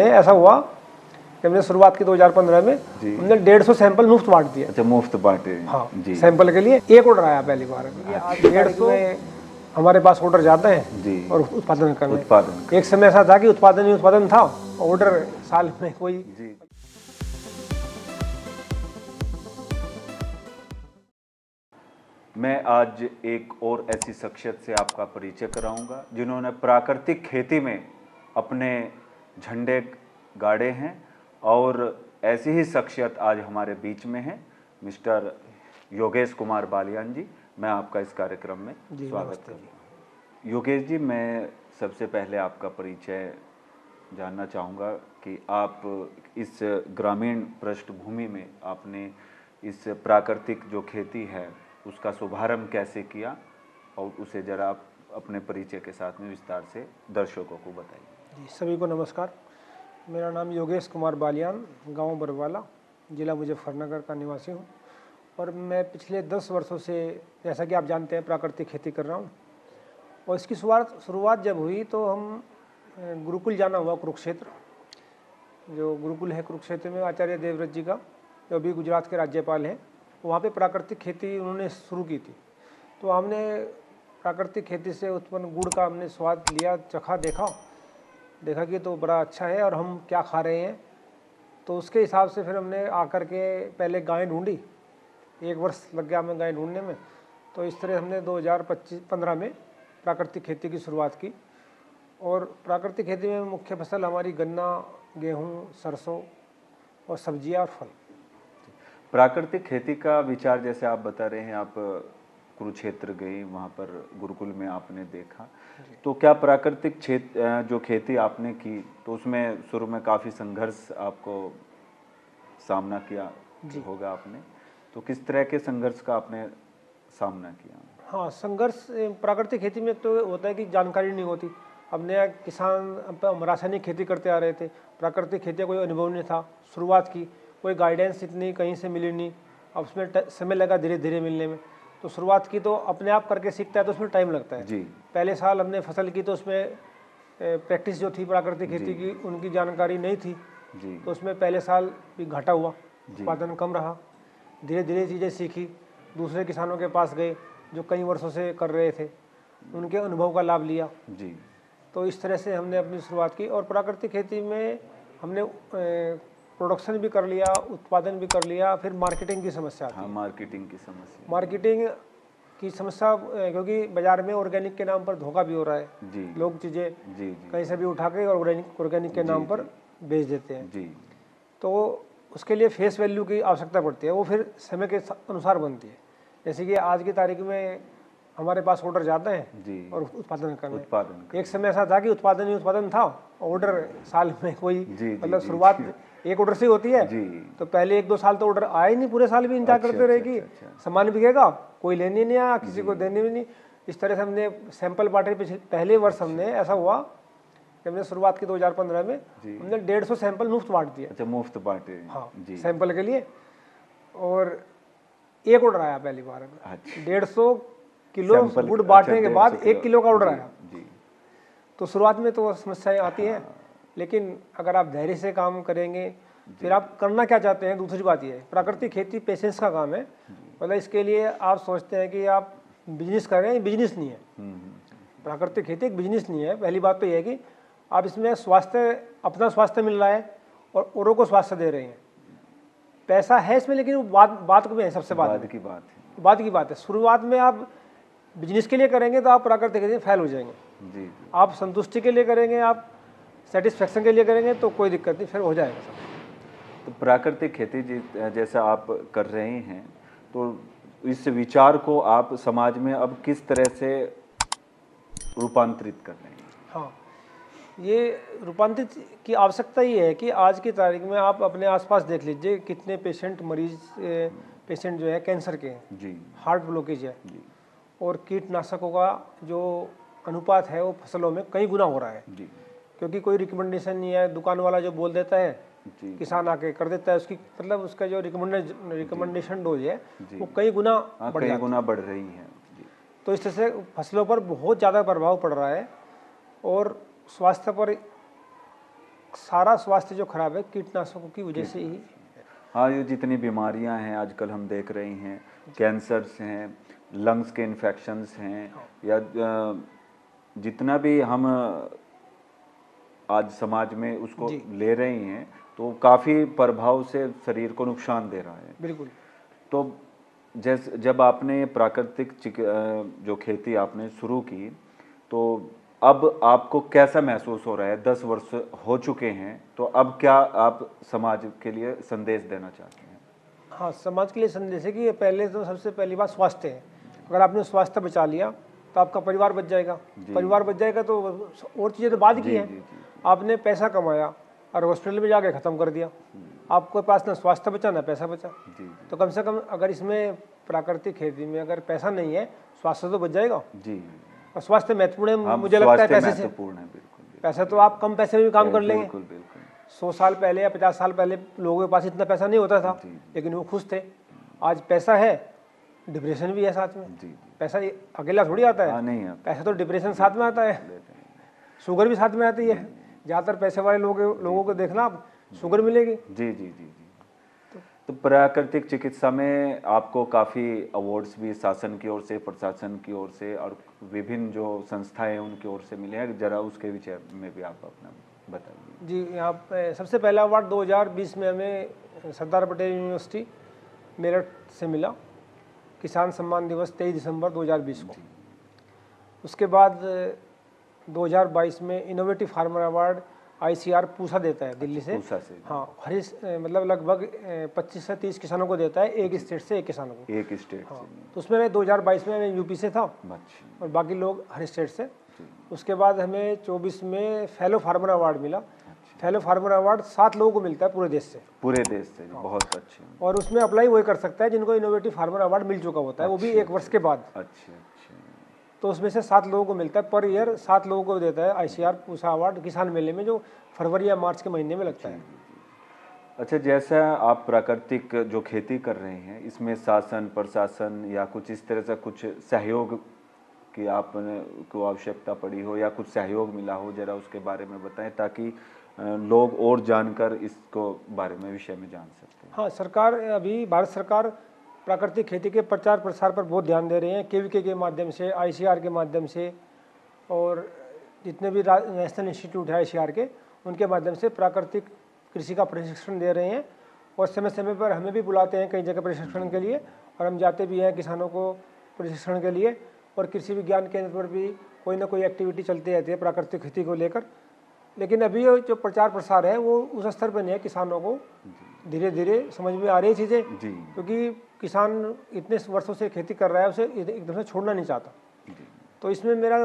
ऐसा हुआ कि हमने शुरुआत की 2015 में, हमने 150 सैंपल मुफ्त बांट दिए। अच्छा, मुफ्त बांटे। हाँ जी। सैंपल के लिए एक ऑर्डर आया पहली बार। आज 150 में हमारे पास ऑर्डर ज़्यादा है जी। और उत्पादन कम है। उत्पादन एक समय ऐसा था कि उत्पादन ही उत्पादन था, ऑर्डर साल में कोई। जी। मैं आज एक और ऐसी शख्सियत से आपका परिचय कराऊंगा जिन्होंने प्राकृतिक खेती में अपने झंडे गाड़े हैं, और ऐसी ही शख्सियत आज हमारे बीच में है, मिस्टर योगेश कुमार बालियान जी। मैं आपका इस कार्यक्रम में स्वागत करता हूँ। योगेश जी, मैं सबसे पहले आपका परिचय जानना चाहूँगा कि आप इस ग्रामीण पृष्ठभूमि में आपने इस प्राकृतिक जो खेती है उसका शुभारंभ कैसे किया, और उसे जरा आप अपने परिचय के साथ में विस्तार से दर्शकों को बताइए। जी, सभी को नमस्कार। मेरा नाम योगेश कुमार बालियान, गांव बरवाला, जिला मुजफ्फरनगर का निवासी हूं, और मैं पिछले 10 वर्षों से, जैसा कि आप जानते हैं, प्राकृतिक खेती कर रहा हूं। और इसकी शुरुआत जब हुई तो हम गुरुकुल जाना हुआ, कुरुक्षेत्र। जो गुरुकुल है कुरुक्षेत्र में आचार्य देवव्रत जी का, जो अभी गुजरात के राज्यपाल हैं, वहाँ पे प्राकृतिक खेती उन्होंने शुरू की थी। तो हमने प्राकृतिक खेती से उत्पन्न गुड़ का हमने स्वाद लिया, चखा, देखा कि तो बड़ा अच्छा है और हम क्या खा रहे हैं। तो उसके हिसाब से फिर हमने आकर के पहले गाय ढूंढी। 1 वर्ष लग गया हमें गाय ढूंढने में। तो इस तरह हमने 2015 में प्राकृतिक खेती की शुरुआत की। और प्राकृतिक खेती में मुख्य फसल हमारी गन्ना, गेहूँ, सरसों और सब्जियाँ और फल। प्राकृतिक खेती का विचार, जैसे आप बता रहे हैं, आप कुरुक्षेत्र गए, वहाँ पर गुरुकुल में आपने देखा, तो क्या प्राकृतिक जो खेती आपने की, तो उसमें शुरू में काफ़ी संघर्ष आपको सामना किया होगा आपने, तो किस तरह के संघर्ष का आपने सामना किया? हाँ, संघर्ष प्राकृतिक खेती में तो होता है कि जानकारी नहीं होती। अब नया किसान, हम रासायनिक खेती करते आ रहे थे, प्राकृतिक खेती का कोई अनुभव नहीं था। शुरुआत की, कोई गाइडेंस इतनी कहीं से मिली नहीं। अब उसमें समय लगा धीरे धीरे मिलने में। तो शुरुआत की तो अपने आप करके सीखता है तो उसमें टाइम लगता है जी। पहले साल हमने फसल की तो उसमें प्रैक्टिस जो थी प्राकृतिक खेती की, उनकी जानकारी नहीं थी जी। तो उसमें पहले साल भी घाटा हुआ, उत्पादन कम रहा। धीरे धीरे चीज़ें सीखी, दूसरे किसानों के पास गए जो कई वर्षों से कर रहे थे, उनके अनुभव का लाभ लिया जी। तो इस तरह से हमने अपनी शुरुआत की। और प्राकृतिक खेती में हमने प्रोडक्शन भी कर लिया, उत्पादन भी कर लिया। फिर मार्केटिंग की समस्या आती है। हाँ, मार्केटिंग की समस्या। मार्केटिंग की समस्या, क्योंकि बाज़ार में ऑर्गेनिक के नाम पर धोखा भी हो रहा है। जी। लोग चीज़ें जी। कहीं से भी उठा के ऑर्गेनिक के नाम पर बेच देते हैं। जी। तो उसके लिए फेस वैल्यू की आवश्यकता पड़ती है, वो फिर समय के अनुसार बनती है। जैसे कि आज की तारीख में हमारे पास ऑर्डर ज़्यादा है और उत्पादन कम है। एक समय ऐसा था कि उत्पादन ही उत्पादन था, ऑर्डर साल में कोई, मतलब शुरुआत एक ऑर्डर से होती है। तो पहले 1-2 साल तो ऑर्डर आए ही नहीं, पूरे साल भी इंतजार करते रहे कि सामान बिकेगा, कोई लेने नहीं आया, किसी को देने भी नहीं। इस तरह से हमने सैंपल बांटे। पहले वर्ष हमने, ऐसा हुआ कि हमने शुरुआत की 2015 में, हमने 150 सैंपल मुफ्त बांट दिए। अच्छा, मुफ्त बांटे। हाँ, सैंपल के लिए। और एक ऑर्डर आया पहली बार। 150 किलो गुड़ बांटने के बाद 1 किलो का ऑर्डर आया। तो शुरुआत में तो समस्याएं आती हैं, लेकिन अगर आप धैर्य से काम करेंगे, फिर आप करना क्या चाहते हैं, दूसरी बात यह है, प्राकृतिक खेती पेशेंस का काम है। मतलब इसके लिए आप सोचते हैं कि आप बिजनेस कर रहे हैं, बिजनेस नहीं है। प्राकृतिक खेती एक बिजनेस नहीं है। पहली बात तो यह है कि आप इसमें स्वास्थ्य, अपना स्वास्थ्य मिल रहा है और औरों को स्वास्थ्य दे रहे हैं। पैसा है इसमें, लेकिन वो बात को भी है, सबसे बात की बात है। शुरुआत में आप बिजनेस के लिए करेंगे तो आप प्राकृतिक खेती में फेल हो जाएंगे। जी। आप संतुष्टि के लिए करेंगे, आप सेटिस्फेक्शन के लिए करेंगे तो कोई दिक्कत नहीं, फिर हो जाएगा सब। तो प्राकृतिक खेती जैसा आप कर रहे हैं, तो इस विचार को आप समाज में अब किस तरह से रूपांतरित कर रहे हैं? हाँ, ये रूपांतरित की आवश्यकता ही है कि आज की तारीख में आप अपने आसपास देख लीजिए कितने पेशेंट जो है कैंसर के हैं जी, हार्ट ब्लॉकेज है जी, और कीटनाशकों का जो अनुपात है वो फसलों में कई गुना हो रहा है जी। क्योंकि कोई रिकमेंडेशन नहीं है, दुकान वाला जो बोल देता है जी, किसान आके कर देता है, उसकी मतलब उसका जो रिकमेंडेशन डोज है वो कई गुना बढ़ रही है जी। तो इस तरह से फसलों पर बहुत ज़्यादा प्रभाव पड़ रहा है और स्वास्थ्य पर सारा स्वास्थ्य जो खराब है कीटनाशकों की वजह से ही। हाँ, ये जितनी बीमारियां हैं आजकल हम देख रहे हैं, कैंसर्स हैं, लंग्स के इन्फेक्शंस हैं, या जितना भी हम आज समाज में उसको ले रहे हैं, तो काफ़ी प्रभाव से शरीर को नुकसान दे रहा है। बिल्कुल। तो जैसे जब आपने प्राकृतिक जो खेती आपने शुरू की, तो अब आपको कैसा महसूस हो रहा है? 10 वर्ष हो चुके हैं, तो अब क्या आप समाज के लिए संदेश देना चाहते हैं? हाँ, समाज के लिए संदेश है कि पहले तो सबसे पहली बात स्वास्थ्य है। अगर आपने स्वास्थ्य बचा लिया तो आपका परिवार बच जाएगा। परिवार बच जाएगा तो और चीज़ें तो बाद की हैं। आपने पैसा कमाया और हॉस्पिटल में जाके ख़त्म कर दिया, आपके पास ना स्वास्थ्य बचा ना पैसा बचा। तो कम से कम अगर इसमें प्राकृतिक खेती में अगर पैसा नहीं है, स्वास्थ्य तो बच जाएगा। जी। और स्वास्थ्य महत्वपूर्ण है, मुझे लगता है पैसे से। पैसा तो आप कम पैसे में भी काम कर लेंगे। 100 साल पहले या 50 साल पहले लोगों के पास इतना पैसा नहीं होता था, लेकिन वो खुश थे। आज पैसा है, डिप्रेशन भी है साथ में। पैसा अकेला थोड़ी आता है, नहीं पैसा तो डिप्रेशन साथ में आता है, शुगर भी साथ में आती है। ज़्यादातर पैसे वाले लोगों को देखना आप, शुगर मिलेगी। जी जी जी जी। तो प्राकृतिक चिकित्सा में आपको काफ़ी अवार्ड्स भी शासन की ओर से, प्रशासन की ओर से और विभिन्न जो संस्थाएं हैं उनकी ओर से मिले हैं। जरा उसके विषय में भी आप अपना बताइए। जी, यहाँ पे सबसे पहला अवार्ड 2020 में हमें सरदार पटेल यूनिवर्सिटी मेरठ से मिला, किसान सम्मान दिवस 23 दिसंबर 2020 को। उसके बाद 2022 में innovative farmer award ICR Pusa देता है दिल्ली से। हाँ, मतलब लगभग 25 से 30 किसानों को देता है, एक स्टेट से एक किसानों को। एक स्टेट हाँ, तो उसमें मैं 2022 में मैं यूपी से था और बाकी लोग हर स्टेट से। उसके बाद हमें 24 में फेलो फार्मर अवार्ड मिला। फेलो फार्मर अवार्ड 7 लोगों को मिलता है पूरे देश से। पूरे देश से। हाँ। बहुत अच्छे। और उसमें अप्लाई वही कर सकता है जिनको इनोवेटिव फार्मर अवार्ड मिल चुका होता है, वो भी 1 वर्ष के बाद। अच्छा। तो उसमें से 7 लोगों को मिलता है, पर ईयर 7 लोगों को देता है ICR पूसा अवार्ड किसान मेले में, जो फरवरी या मार्च के महीने में लगता है। अच्छा, जैसा आप प्राकृतिक जो खेती कर रहे हैं, इसमें शासन प्रशासन या कुछ इस तरह से कुछ सहयोग की आपने को आवश्यकता पड़ी हो या कुछ सहयोग मिला हो, जरा उसके बारे में बताएं ताकि लोग और जानकर इसको बारे में विषय में जान सकते हैं। हाँ, सरकार अभी भारत सरकार प्राकृतिक खेती के प्रचार प्रसार पर बहुत ध्यान दे रहे हैं। KVK के माध्यम से, ICR के माध्यम से, और जितने भी नेशनल इंस्टीट्यूट है ICR के, उनके माध्यम से प्राकृतिक कृषि का प्रशिक्षण दे रहे हैं। और समय समय पर हमें भी बुलाते हैं कई जगह प्रशिक्षण के लिए, और हम जाते भी हैं किसानों को प्रशिक्षण के लिए। और कृषि विज्ञान केंद्र पर भी कोई ना कोई एक्टिविटी चलती रहती है प्राकृतिक खेती को लेकर। लेकिन अभी जो प्रचार प्रसार है वो उस स्तर पर नहीं है, किसानों को धीरे धीरे समझ में आ रही चीज़ें, क्योंकि किसान इतने वर्षों से खेती कर रहा है, उसे एकदम से छोड़ना नहीं चाहता। तो इसमें मेरा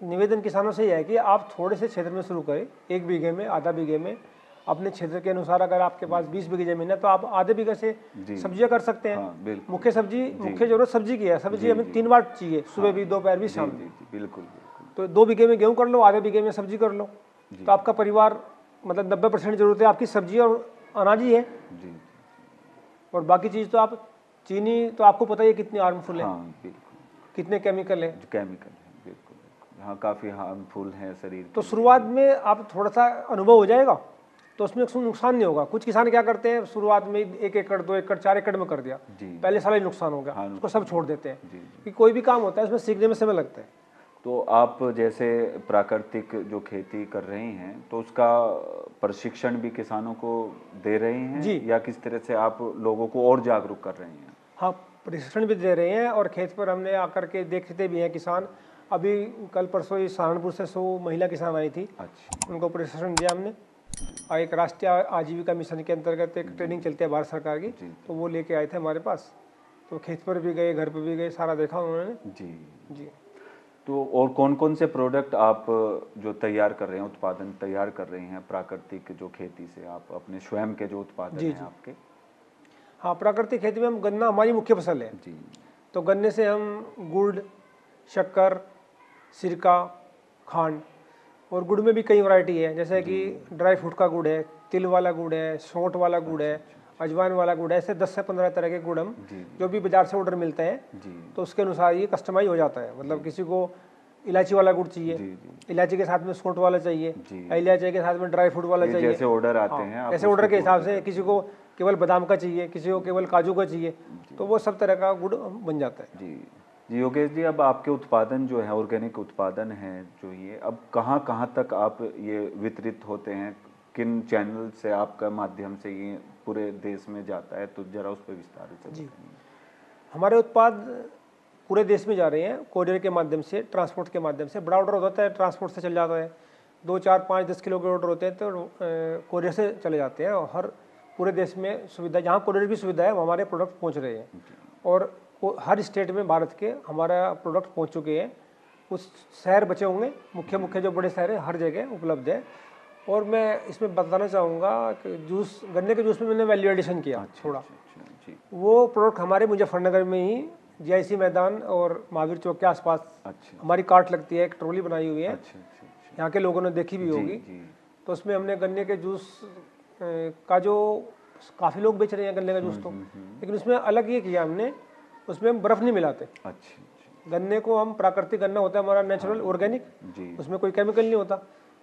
निवेदन किसानों से यह है कि आप थोड़े से क्षेत्र में शुरू करें, 1 बीघे में, आधा बीघे में, अपने क्षेत्र के अनुसार। अगर आपके पास 20 बीघे जमीन है तो आप आधे बीघे से सब्जियां कर सकते हैं। हाँ, मुख्य जरूरत सब्जी की है। सब्जी हमें 3 बार चाहिए, सुबह भी, दोपहर भी, शाम भी। बिल्कुल। तो 2 बीघे में गेहूँ कर लो, आधे बीघे में सब्जी कर लो, तो आपका परिवार मतलब 90% जरूरत है आपकी सब्जी और अनाज ही है। और बाकी चीज़ तो आप, चीनी तो आपको पता ही है कितनी हार्मफुल है। हाँ, बिल्कुल। कितने केमिकल है। बिल्कुल। हाँ, काफ़ी हार्मफुल है शरीर। तो शुरुआत में आप थोड़ा सा अनुभव हो जाएगा तो उसमें नुकसान नहीं होगा। कुछ किसान क्या करते हैं, शुरुआत में 1 एकड़ 2 एकड़ 4 एकड़ में कर दिया, पहले साल ही नुकसान हो गया। हाँ, उसको सब छोड़ देते हैं कि कोई भी काम होता है उसमें सीखने में समय लगता है। तो आप जैसे प्राकृतिक जो खेती कर रहे हैं, तो उसका प्रशिक्षण भी किसानों को दे रहे हैं जी, या किस तरह से आप लोगों को और जागरूक कर रहे हैं? हाँ, प्रशिक्षण भी दे रहे हैं और खेत पर हमने आकर के देखते भी हैं किसान। अभी कल परसों ही सहारनपुर से 100 महिला किसान आई थी। अच्छा। उनको प्रशिक्षण दिया हमने। और एक राष्ट्रीय आजीविका मिशन के अंतर्गत एक ट्रेनिंग चलती है भारत सरकार की, तो वो लेके आए थे हमारे पास। तो खेत पर भी गए, घर पर भी गए, सारा देखा उन्होंने। जी। तो और कौन कौन से प्रोडक्ट आप जो तैयार कर रहे हैं, उत्पादन तैयार कर रहे हैं प्राकृतिक जो खेती से, आप अपने स्वयं के जो उत्पादन हैं आपके? हाँ, प्राकृतिक खेती में हम, गन्ना हमारी मुख्य फसल है जी। तो गन्ने से हम गुड़, शक्कर, सिरका, खांड, और गुड़ में भी कई वैरायटी है, जैसे कि ड्राई फ्रूट का गुड़ है, तिल वाला गुड़ है, सौंठ वाला गुड़ है, अजवाइन वाला गुड़ है। ऐसे 10 से 15 तरह के गुड़ हम जो भी बाजार से ऑर्डर मिलते हैं तो उसके अनुसार ये कस्टमाइज हो जाता है। मतलब किसी को इलायची वाला गुड़ चाहिए, जी जी इलायची के साथ में सौंठ वाला चाहिए, जी। इलायची के साथ में ड्राई फ्रूट वाला ये चाहिए। जैसे ऑर्डर आते हाँ, हैं आप ऐसे ऑर्डर उसकी के हिसाब पूर्ति से किसी को केवल बादाम का चाहिए, किसी को केवल काजू का चाहिए, तो वो सब तरह का गुड़ बन जाता है। जी जी। योगेश जी, अब आपके उत्पादन जो है, ऑर्गेनिक उत्पादन है जो ये, अब कहाँ कहाँ तक आप ये वितरित होते हैं, किन चैनल से आपका माध्यम से ये पूरे देश में जाता है, तो जरा उस पर विस्तार से जी। बताइए। हमारे उत्पाद पूरे देश में जा रहे हैं, कोरियर के माध्यम से, ट्रांसपोर्ट के माध्यम से। बड़ा ऑर्डर होता है ट्रांसपोर्ट से चल जाता है, 2, 4, 5, 10 किलो के ऑर्डर होते हैं तो कोरियर से चले जाते हैं। और हर पूरे देश में सुविधा, जहाँ कोरियर की सुविधा है वो हमारे प्रोडक्ट पहुँच रहे हैं। और हर स्टेट में भारत के हमारा प्रोडक्ट पहुँच चुके हैं। कुछ शहर बचे होंगे, मुख्य मुख्य जो बड़े शहर हैं हर जगह उपलब्ध है। और मैं इसमें बताना चाहूँगा कि जूस, गन्ने के जूस में मैंने वैल्यू एडिशन किया थोड़ा। जी। वो प्रोडक्ट हमारे मुजफ्फरनगर में ही जीआईसी मैदान और महावीर चौक के आसपास अच्छा हमारी कार्ट लगती है, एक ट्रॉली बनाई हुई है, अच्छा अच्छा अच्छा। यहाँ के लोगों ने देखी भी जी होगी। जी तो उसमें हमने गन्ने के जूस का जो काफ़ी लोग बेच रहे हैं गन्ने का जूस, तो लेकिन उसमें अलग ये किया हमने, उसमें हम बर्फ़ नहीं मिलाते। अच्छा अच्छा। गन्ने को हम, प्राकृतिक गन्ना होता है हमारा, नेचुरल ऑर्गेनिक, जी। उसमें कोई केमिकल नहीं होता।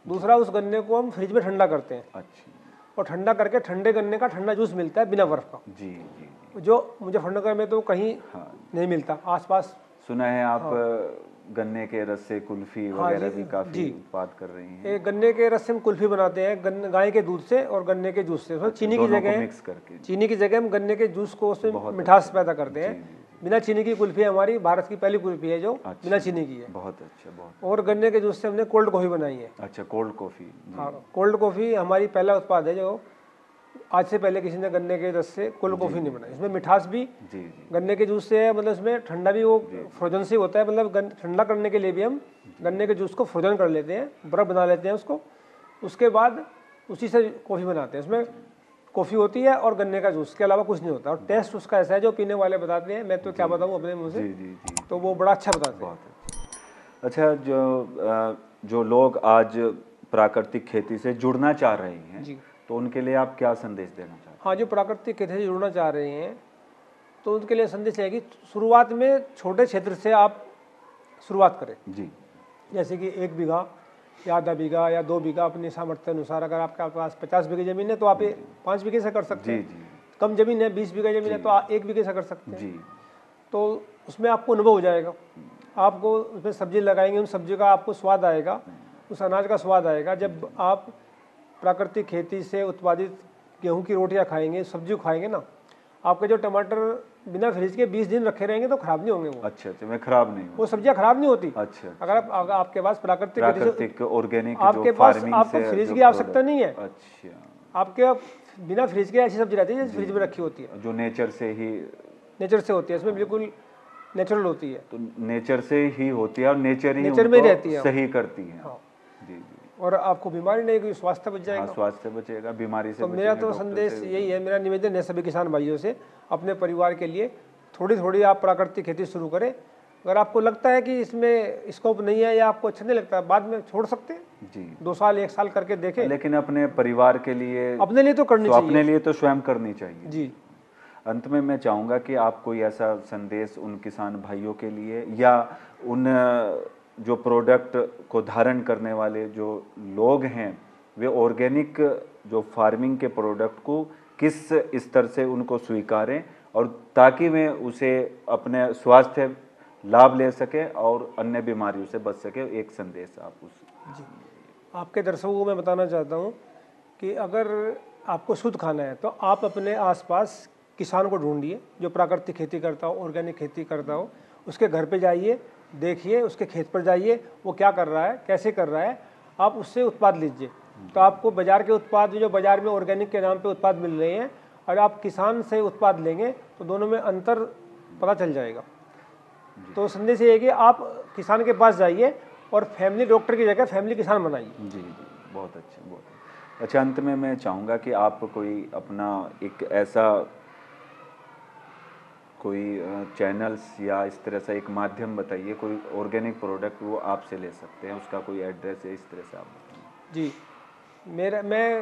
दूसरा, उस गन्ने को हम फ्रिज में ठंडा करते हैं अच्छा। और ठंडा करके ठंडे गन्ने का ठंडा जूस मिलता है बिना बर्फ़ का, जी जी। जो मुजफ्फरनगर में तो कहीं हाँ, नहीं मिलता। आसपास सुना है आप गन्ने के रस से कुल्फी हाँ वगैरह जी, भी काफी जी। उत्पाद कर रही हैं। ये गन्ने के रस से हम कुल्फी बनाते हैं, गाय के दूध से और गन्ने के जूस से। उसमें चीनी की दोनों को जगह, मिक्स करके। चीनी की जगह हम गन्ने के जूस को, उसमें बहुत मिठास अच्छा। पैदा करते हैं। जी, जी, बिना चीनी की कुल्फी हमारी भारत की पहली कुल्फी है जो अच्छा। बिना चीनी की है। बहुत अच्छा, बहुत। और गन्ने के जूस से हमने कोल्ड कॉफ़ी बनाई है। अच्छा, कोल्ड कॉफी। हाँ, कोल्ड कॉफ़ी हमारी पहला उत्पाद है जो आज से पहले किसी ने गन्ने के रस से कोल्ड कॉफ़ी नहीं बनाई। इसमें मिठास भी जी जी गन्ने के जूस से है, मतलब इसमें ठंडा भी वो फ्रोजन से होता है, मतलब ठंडा करने के लिए भी हम गन्ने के जूस को फ्रोजन कर लेते हैं, बर्फ़ बना लेते हैं उसको, उसके बाद उसी से कॉफ़ी बनाते हैं। उसमें कॉफ़ी होती है और गन्ने का जूस के अलावा कुछ नहीं होता। और टेस्ट उसका ऐसा है जो पीने वाले बताते हैं, मैं तो क्या बताऊँ अपने मुँह से, जी जी जी। तो वो बड़ा अच्छा बताते हैं। बहुत अच्छा। जो लोग आज प्राकृतिक खेती से जुड़ना चाह रहे हैं, जी। तो उनके लिए आप क्या संदेश देना चाहते हैं? हाँ, जो प्राकृतिक खेती से जुड़ना चाह रहे हैं तो उनके लिए संदेश है कि शुरुआत में छोटे क्षेत्र से आप शुरुआत करें। जी जैसे कि 1 बीघा या आधा बीघा या 2 बीघा अपने सामर्थ्य अनुसार। अगर आपके पास 50 बीघे ज़मीन है तो आप 5 बीघे से कर सकते जी हैं। जी कम ज़मीन है, 20 बीघा ज़मीन है तो आप 1 बीघे से कर सकते हैं। जी। तो उसमें आपको अनुभव हो जाएगा, आपको उसमें सब्जी लगाएंगे, उन सब्जी का आपको स्वाद आएगा, उस अनाज का स्वाद आएगा। जब आप प्राकृतिक खेती से उत्पादित गेहूं की रोटियां खाएंगे, सब्जी खाएंगे ना, आपके जो टमाटर बिना फ्रिज के 20 दिन रखे रहेंगे तो खराब नहीं होंगे वो। अच्छा अच्छा, मैं खराब नहीं हूँ। वो सब्जियां खराब नहीं होती। अच्छा। अगर आपके पास प्राकृतिक ऑर्गेनिक आपके जो पास फार्मिंग आपको से फ्रिज जो की आवश्यकता product- नहीं है। अच्छा। आपके बिना फ्रिज के ऐसी सब्जी रहती है जैसे फ्रिज में रखी होती है, जो नेचर से ही, नेचर से होती है, इसमें बिल्कुल नेचुरल होती है। तो नेचर से ही होती है और नेचर ही नेचर में ही उनको रहती है। सही करती है। हाँ। जी जी। और आपको बीमारी नहीं, कोई स्वास्थ्य बच हाँ, जाएगा। स्वास्थ्य बचेगा, बीमारी से तो मेरा बचेंगे, तो डॉक्टर संदेश से- यही है, मेरा निवेदन है सभी किसान भाइयों से, अपने परिवार के लिए थोड़ी थोड़ी आप प्राकृतिक खेती शुरू करें। अगर आपको लगता है कि इसमें स्कोप नहीं है या आपको अच्छा नहीं लगता, बाद में छोड़ सकते हैं। जी। 2 साल 1 साल करके देखें। लेकिन अपने परिवार के लिए, अपने लिए तो करनी तो अपने चाहिए। लिए तो स्वयं करनी चाहिए। जी। अंत में मैं चाहूँगा कि आप कोई ऐसा संदेश उन किसान भाइयों के लिए या उन जो प्रोडक्ट को धारण करने वाले जो लोग हैं, वे ऑर्गेनिक जो फार्मिंग के प्रोडक्ट को किस स्तर से उनको स्वीकारें, और ताकि वे उसे अपने स्वास्थ्य लाभ ले सके और अन्य बीमारियों से बच सके, एक संदेश आप उस। जी, आपके दर्शकों को मैं बताना चाहता हूँ कि अगर आपको शुद्ध खाना है तो आप अपने आसपास किसान को ढूंढिए जो प्राकृतिक खेती करता हो, ऑर्गेनिक खेती करता हो। उसके घर पे जाइए, देखिए, उसके खेत पर जाइए, वो क्या कर रहा है, कैसे कर रहा है, आप उससे उत्पाद लीजिए। तो आपको बाज़ार के उत्पाद, जो बाज़ार में ऑर्गेनिक के नाम पे उत्पाद मिल रहे हैं, और आप किसान से उत्पाद लेंगे तो दोनों में अंतर पता चल जाएगा। तो संदेश ये है कि आप किसान के पास जाइए और फैमिली डॉक्टर की जगह फैमिली किसान बनाइए। जी जी, बहुत अच्छा, बहुत अच्छा। अंत में मैं चाहूँगा कि आप कोई अपना एक ऐसा कोई चैनल्स या इस तरह से एक माध्यम बताइए, कोई ऑर्गेनिक प्रोडक्ट वो आपसे ले सकते हैं, उसका कोई एड्रेस है, इस तरह से आप बताइए। जी, मैं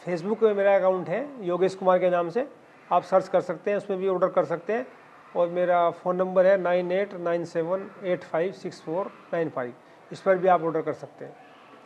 फेसबुक पे मेरा अकाउंट है योगेश कुमार के नाम से, आप सर्च कर सकते हैं, उसमें भी ऑर्डर कर सकते हैं। और मेरा फ़ोन नंबर है 9897856495। इस पर भी आप ऑर्डर कर सकते हैं।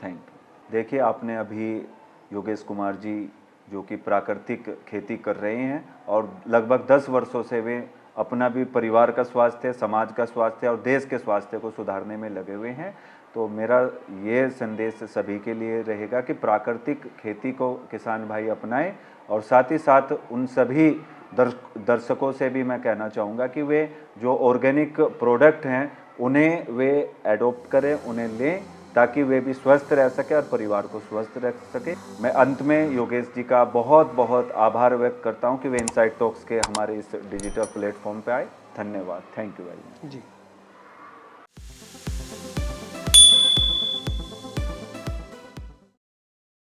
Thank you. देखिए, आपने अभी योगेश कुमार जी जो कि प्राकृतिक खेती कर रहे हैं और लगभग 10 वर्षों से वे अपना भी परिवार का स्वास्थ्य, समाज का स्वास्थ्य और देश के स्वास्थ्य को सुधारने में लगे हुए हैं। तो मेरा ये संदेश सभी के लिए रहेगा कि प्राकृतिक खेती को किसान भाई अपनाएं और साथ ही साथ उन सभी दर्शकों से भी मैं कहना चाहूँगा कि वे जो ऑर्गेनिक प्रोडक्ट हैं उन्हें वे एडॉप्ट करें, उन्हें लें, ताकि वे भी स्वस्थ रह सके और परिवार को स्वस्थ रख सके। मैं अंत में योगेश जी का बहुत बहुत आभार व्यक्त करता हूं कि वे इनसाइड टॉक्स के हमारे इस डिजिटल प्लेटफॉर्म पे आए। धन्यवाद। Thank you very much. Ji.